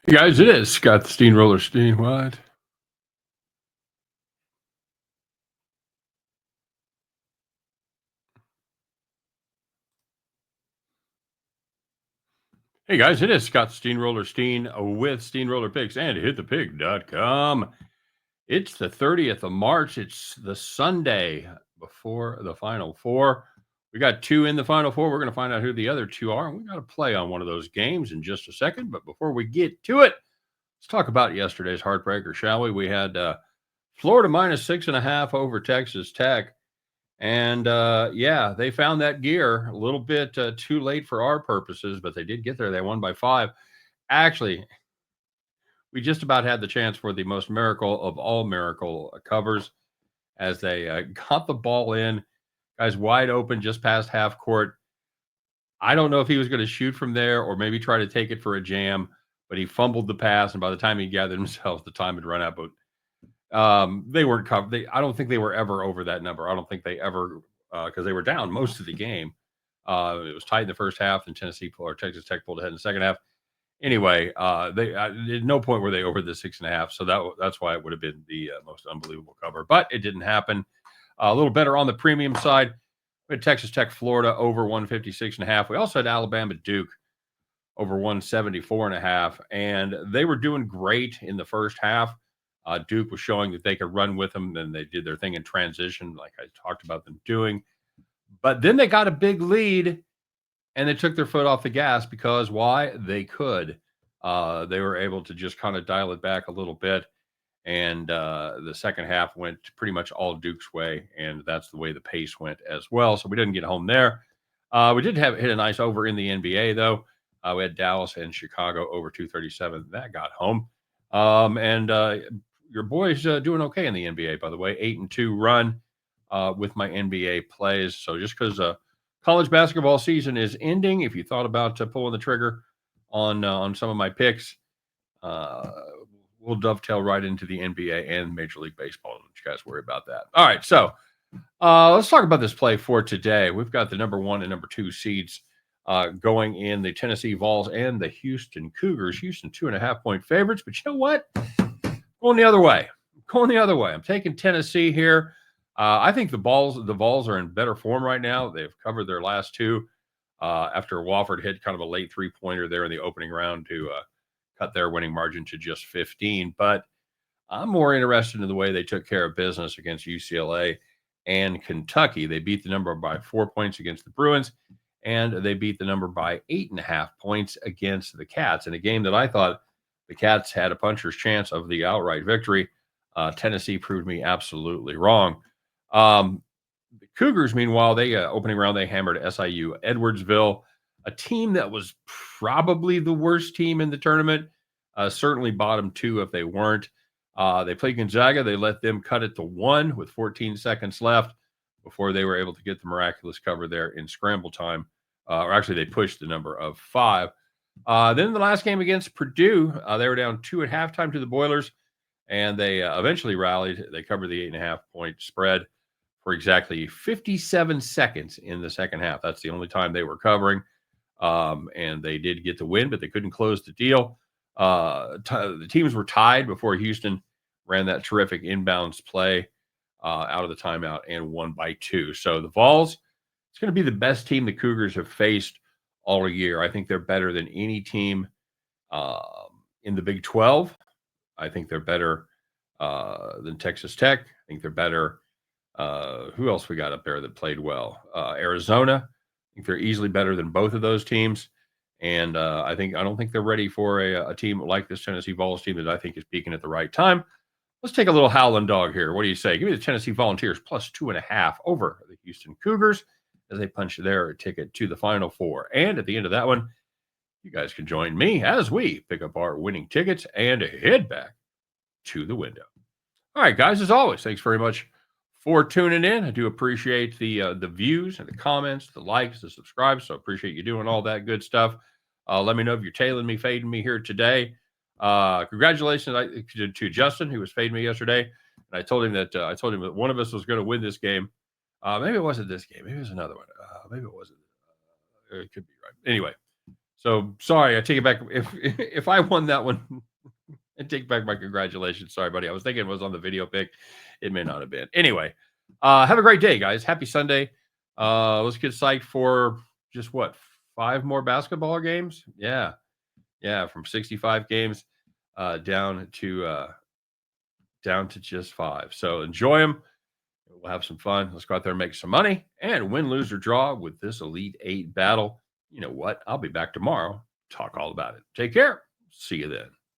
Hey guys, it is Scott the Steamroller Steen. What? Hey guys, it is Scott the Steamroller Steen with Steamroller Picks and hitthepig.com. It's the 30th of March. It's the Sunday before the Final Four. We got two in the Final Four. We're going to find out who the other two are. And we got to play on one of those games in just a second. But before we get to it, let's talk about yesterday's heartbreaker, shall we? We had Florida minus 6.5 over Texas Tech. And yeah, they found that gear a little bit too late for our purposes, but they did get there. They won by 5. Actually, we just about had the chance for the most miracle of all miracle covers as they got the ball in, guys wide open just past half court. I don't know if he was going to shoot from there or maybe try to take it for a jam, but he fumbled the pass, and by the time he gathered himself, the time had run out. But they weren't covered. I don't think they were ever over that number. I don't think they ever because they were down most of the game. It was tight in the first half, and Tennessee or Texas Tech pulled ahead in the second half. Anyway, they at no point were they over the 6.5, so that's why it would have been the most unbelievable cover. But it didn't happen. A little better on the premium side. We had Texas Tech, Florida over 156.5. We also had Alabama, Duke over 174.5, and they were doing great in the first half. Duke was showing that they could run with them, and they did their thing in transition, like I talked about them doing. But then they got a big lead, and they took their foot off the gas because why? They could. They were able to just kind of dial it back a little bit, and the second half went pretty much all Duke's way, and that's the way the pace went as well. So we didn't get home there. We did hit a nice over in the NBA though. We had Dallas and Chicago over 237. That got home. And your boy's doing okay in the NBA, by the way. 8-2 run with my NBA plays. So just because college basketball season is ending, if you thought about pulling the trigger on some of my picks, uh, we'll dovetail right into the NBA and Major League Baseball. Don't you guys worry about that. All right, so let's talk about this play for today. We've got the number 1 and number 2 seeds going in the Tennessee Vols and the Houston Cougars. Houston 2.5-point favorites, but you know what? Going the other way. Going the other way. I'm taking Tennessee here. I think the Vols are in better form right now. They've covered their last two after Wofford hit kind of a late 3-pointer there in the opening round to cut their winning margin to just 15. But I'm more interested in the way they took care of business against UCLA and Kentucky. They beat the number by 4 points against the Bruins, and they beat the number by 8.5 points against the Cats in a game that I thought the Cats had a puncher's chance of the outright victory. Tennessee proved me absolutely wrong. The Cougars, meanwhile, they opening round, they hammered SIU Edwardsville, a team that was probably the worst team in the tournament, certainly bottom 2 if they weren't. They played Gonzaga. They let them cut it to 1 with 14 seconds left before they were able to get the miraculous cover there in scramble time. Or actually, they pushed the number of 5. Then the last game against Purdue, they were down 2 at halftime to the Boilers, and they eventually rallied. They covered the 8.5-point spread for exactly 57 seconds in the second half. That's the only time they were covering. And they did get the win, but they couldn't close the deal. The teams were tied before Houston ran that terrific inbounds play out of the timeout and won by 2. So the Vols, it's going to be the best team the Cougars have faced all year. I think they're better than any team in the Big 12. I think they're better than Texas Tech. I think they're better. Who else we got up there that played well? Arizona. I think they're easily better than both of those teams. And I don't think they're ready for a team like this Tennessee Vols team that I think is peaking at the right time. Let's take a little howling dog here. What do you say? Give me the Tennessee Volunteers plus 2.5 over the Houston Cougars as they punch their ticket to the Final Four. And at the end of that one, you guys can join me as we pick up our winning tickets and head back to the window. All right, guys, as always, thanks very much for tuning in. I do appreciate the views and the comments, the likes, the subscribes. So appreciate you doing all that good stuff. Let me know if you're tailing me, fading me here today. Congratulations to Justin, who was fading me yesterday. And I told him that one of us was going to win this game. Maybe it wasn't this game. Maybe it was another one. Maybe it wasn't. It could be right. Anyway, So sorry, I take it back. If I won that one, I take back my congratulations. Sorry, buddy. I was thinking it was on the video pick. It may not have been. Anyway, have a great day, guys. Happy Sunday. Let's get psyched for just what, 5 more basketball games? Yeah. Yeah, from 65 games down to just 5. So enjoy them. We'll have some fun. Let's go out there and make some money and win, lose, or draw with this Elite 8 battle. You know what? I'll be back tomorrow. Talk all about it. Take care. See you then.